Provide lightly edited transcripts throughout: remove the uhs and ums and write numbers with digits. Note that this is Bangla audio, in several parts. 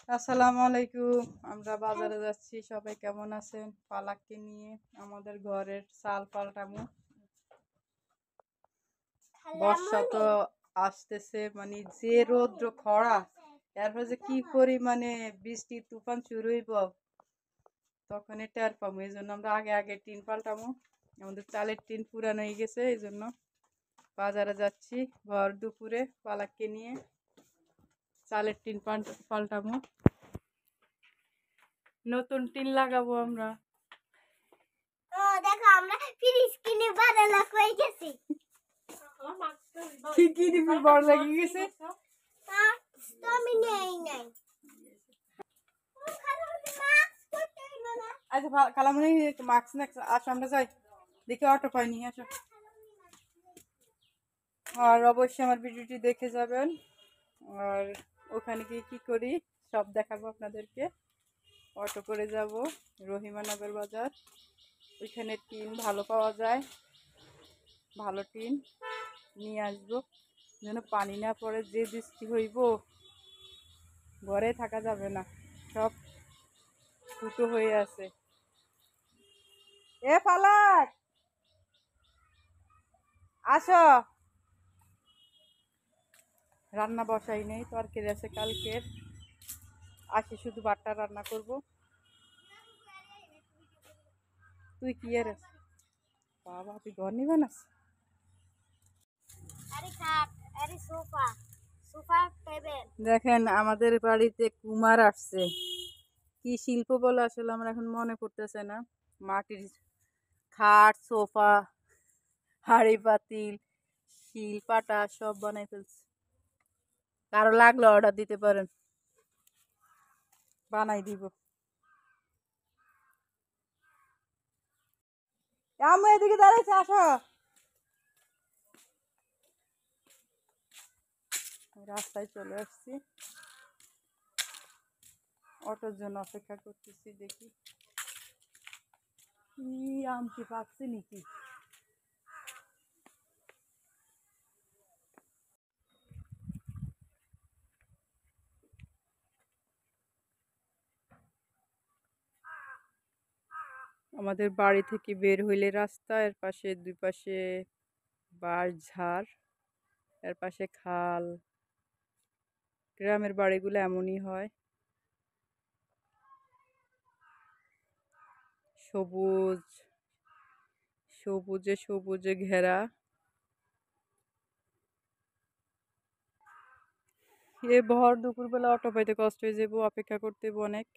আসসালামু আলাইকুম। আমরা বাজারে যাচ্ছি, সবাই কেমন আছেন? পালাককে নিয়ে আমাদের ঘরের চাল পাল্টামু। বর্ষা তো আসতেছে, মানে যে রৌদ্র খরা, এরপর যে কি পরিমাণে বৃষ্টি তুফান শুরু হইব তখন টের পাবো। এই জন্য আমরা আগে আগে টিন পাল্টামু। আমাদের চালের টিন পুরানো হয়ে গেছে, এই জন্য বাজারে যাচ্ছি ভর দুপুরে পালাককে নিয়ে চালের টিন পাল্টামু। নতুন টিন লাগাবো আমরা। দেখো আমরা ফ্রিজ কিনে বানালা কই গেছি। কি কি দিবি বড় লাগি গেছে। আমি নেই নাই। আচ্ছা কালামনি মাস্ক না আসো, আমরা যাই দেখি অটো পাইনি। আসো, আর অবশ্যই আমার ভিডিওটি দেখে যাবেন। আর ওখানে গিয়ে কী করি সব দেখাবো আপনাদেরকে। অটো করে যাব রহিমানগর বাজার। ওইখানে টিন ভালো পাওয়া যায়, ভালো টিন নিয়ে আসবো যেন পানি না পড়ে। যে বৃষ্টি হইব ঘরে থাকা যাবে না, সব ফুটো হয়ে আছে। এ পালাক আসো। রান্না বসাই নেই, তরকারি আছে কালকের। আসি শুধু ভাতটা রান্না করব। তুই কি এর বাবা, তুই ঘর নিবেন আস। আরে খাট, আরে সোফা, সোফা টেবিল। দেখেন আমাদের বাড়িতে কুমার আসছে। কি শিল্প বলে আসলে আমার এখন মনে পড়তেছে না। মাটির খাট, সোফা, হাঁড়ি পাতিল, শিল পাটা সব বানাই ফেলছে। কারো লাগলে অর্ডার দিতে পারেন, বানাই দিব। আমি এদিকে দাঁড়াইছি, আসো। রাস্তায় চলে আসছি, অটোর জন্য অপেক্ষা করতেছি। দেখি কি আমটি পাচ্ছি নাকি। আমাদের বাড়ি থেকে বের হইলে রাস্তা, এর পাশে দুই পাশে বাঁশ ঝাড়, এর পাশে খাল। গ্রামের বাড়িগুলো এমনই হয়, সবুজ সবুজে সবুজে ঘেরা। এ ভর দুপুরবেলা অটো পাইতে কষ্ট হয়ে যাবো, অপেক্ষা করতে হইব অনেক।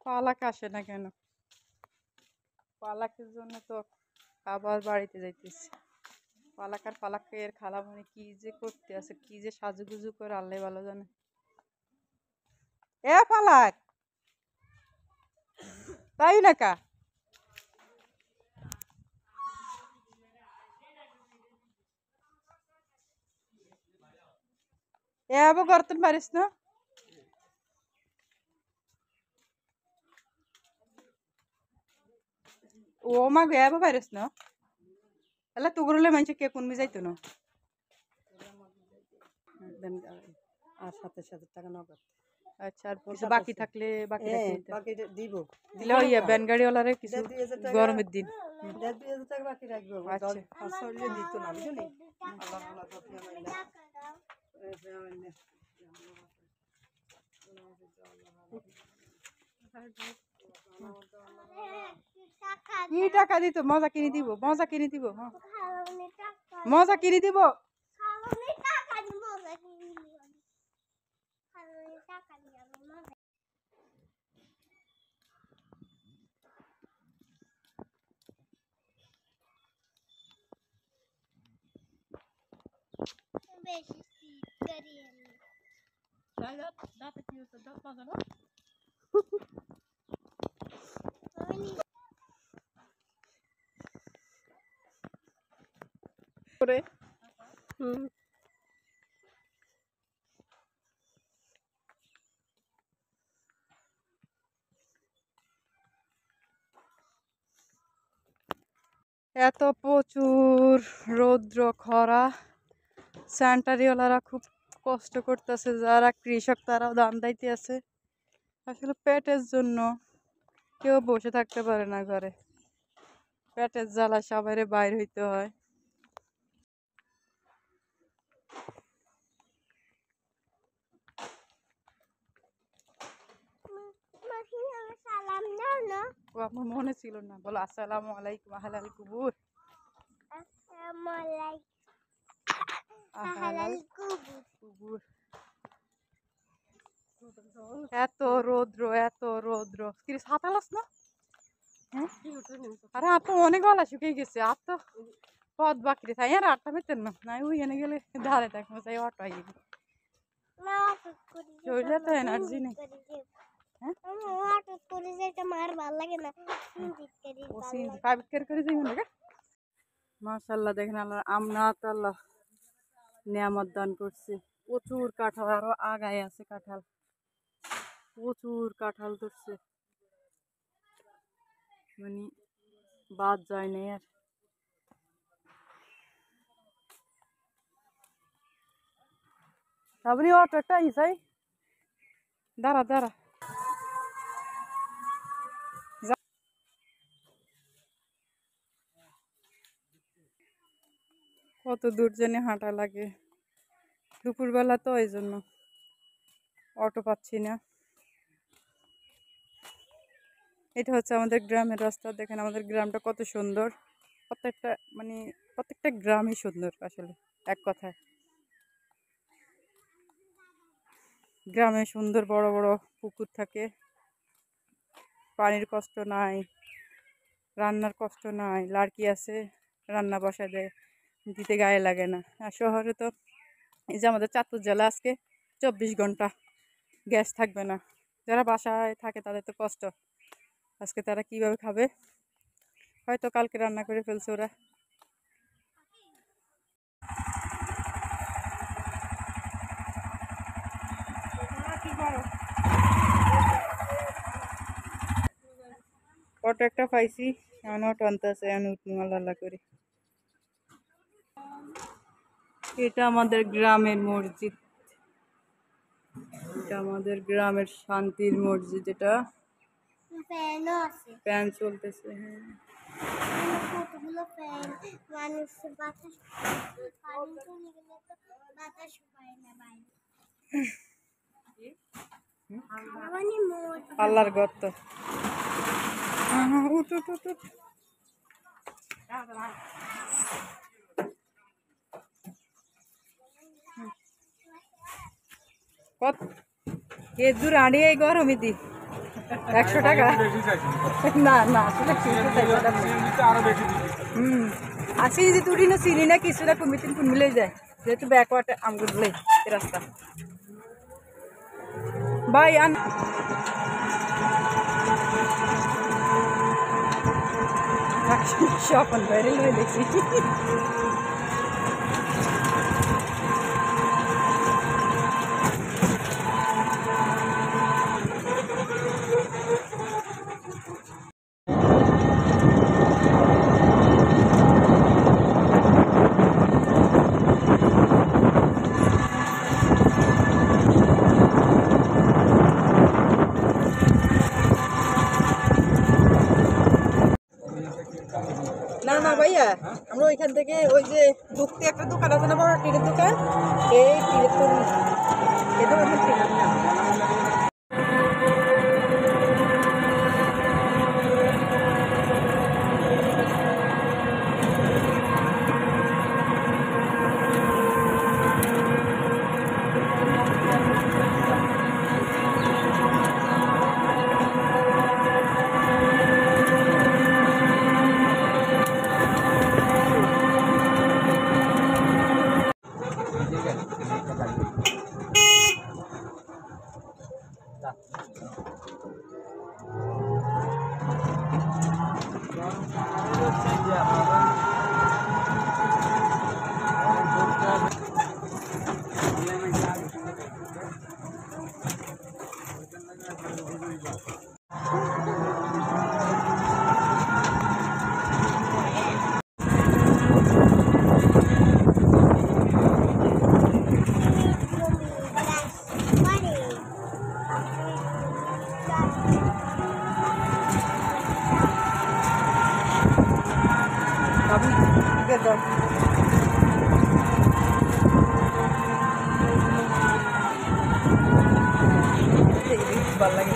পালাক আসে না কেন? পালাকের জন্য তো আবার বাড়িতে যাইতেছি। পালাক আর পালাকের খালামণি কি যে করতে আছে, কি যে সাজুগুজু করে আল্লাহ ভালো জানে। এ পালাক, তাই না কা? এ আবার গর্তন পারিস না। ও মা গে আবার পারিস না। এলা তুগুরলে মানুষ কে কোন যাইতো না। আর 27,000 টাকা নগদ। আচ্ছা, আর কিছু বাকি থাকলে বাকি দিব দিলে ওই ভ্যান গাড়িওয়ালারে কিছু গরমের দিন। 2,000 টাকা বাকি রাখবো। আচ্ছা দিত না বুঝলি। কি টাকা দিত? মজা কিনে দিব, মজা কিনে দিব। হ্যাঁ, মজা কিনে দিব। করে এত প্রচুর রৌদ্র খরা, স্যানিটারিওয়ালারা খুব কষ্ট করতেছে, যারা কৃষক তারাও দাম দিতে আছে। আসলে পেটের জন্য কেউ বসে থাকতে পারে না ঘরে, পেটের জ্বালা সবাই বাইর হইতে হয়। সালাম দাও না। ও আমার মনে ছিল না, বলো আসসালামু আলাইকুম আহলাল কুবুর। আসসালামু আলাইকুম আহলাল কুবুর। কুবুর। এত রৌদ্র, এত রৌদ্র, কি ছাতা লস না? হ্যাঁ, আরে আর তো অনেক গলা শুকিয়ে গেছে, আর তো পথ বাকরি তাই আর আটটা মেতেন না, নাই ওই এনে গেলে ধারে থাকবো, তাই অটো আই না অটুট করি যে শরীরে তো এনার্জি নেই। হ্যাঁ, আমি অটুট করি যে এটা মার ভাল লাগে না, সিনজিত করি ও ভাল সিন লাগে। প্রাইভেট কেয়ার করে যাই মনে মাশাআল্লাহ। দেখেন আল্লাহ আমনাত আল্লাহ নিয়ামত দান করছে। প্রচুর কাঁঠাল, আরো আগায় আছে কাঁঠাল, প্রচুর কাঁঠাল ধরছে, মানে বাদ যায় নাই আর। তারপরে অটো একটা আইসাই, দাঁড়া দাঁড়া, কত দূর জন্য হাঁটা লাগে, দুপুরবেলা তো এই জন্য অটো পাচ্ছি না। এটা হচ্ছে আমাদের গ্রামের রাস্তা। দেখেন আমাদের গ্রামটা কত সুন্দর, প্রত্যেকটা মানে প্রত্যেকটা গ্রামই সুন্দর আসলে, এক কথায়। গ্রামে সুন্দর বড় বড় পুকুর থাকে, পানির কষ্ট নাই, রান্নার কষ্ট নাই, লাড়কি আছে, রান্না বসা দেয়, দিতে গায়ে লাগে না। আর শহরে তো এই যে আমাদের চাঁদপুর জেলা আজকে 24 ঘন্টা গ্যাস থাকবে না। যারা বাসায় থাকে তাদের তো কষ্ট, আজকে তারা কিভাবে খাবে, হয়তো কালকে রান্না করে ফেলছে ওরা। অটো একটা পাইছি, এখন অটো আনতে আছে, এখন উঠবো আল্লাহ করে। এটা আমাদের গ্রামের মসজিদ, এটা আমাদের গ্রামের শান্তির মসজিদ। এটা ফ্যানও আছে, ফ্যান চলতেছে। হ্যাঁ, কতগুলো ফ্যান, মানুষের বাতাস, পানি চলে গেলে তো বাতাস পায় না বাইরে। মানে মোট আল্লাহর গর্ত। উঠ উঠ উঠ উঠ। কত এ দূর আড়িয়ে গরমই দি 100 টাকা। না না আসলে আসি যদি তুড়ি না চিনি না কিছুটা কমিটিন কোন মিলে যায়, যেহেতু ব্যাকওয়ার্ড আমগুলো রাস্তা ভাই আন স্বপন বাইরে দেখছি। না না ভাইয়া, আমরা ওইখান থেকে ওই যে ঢুকতে একটা দোকান আছে না, বড় টিনের দোকান, এই টিনের ভালো লাগে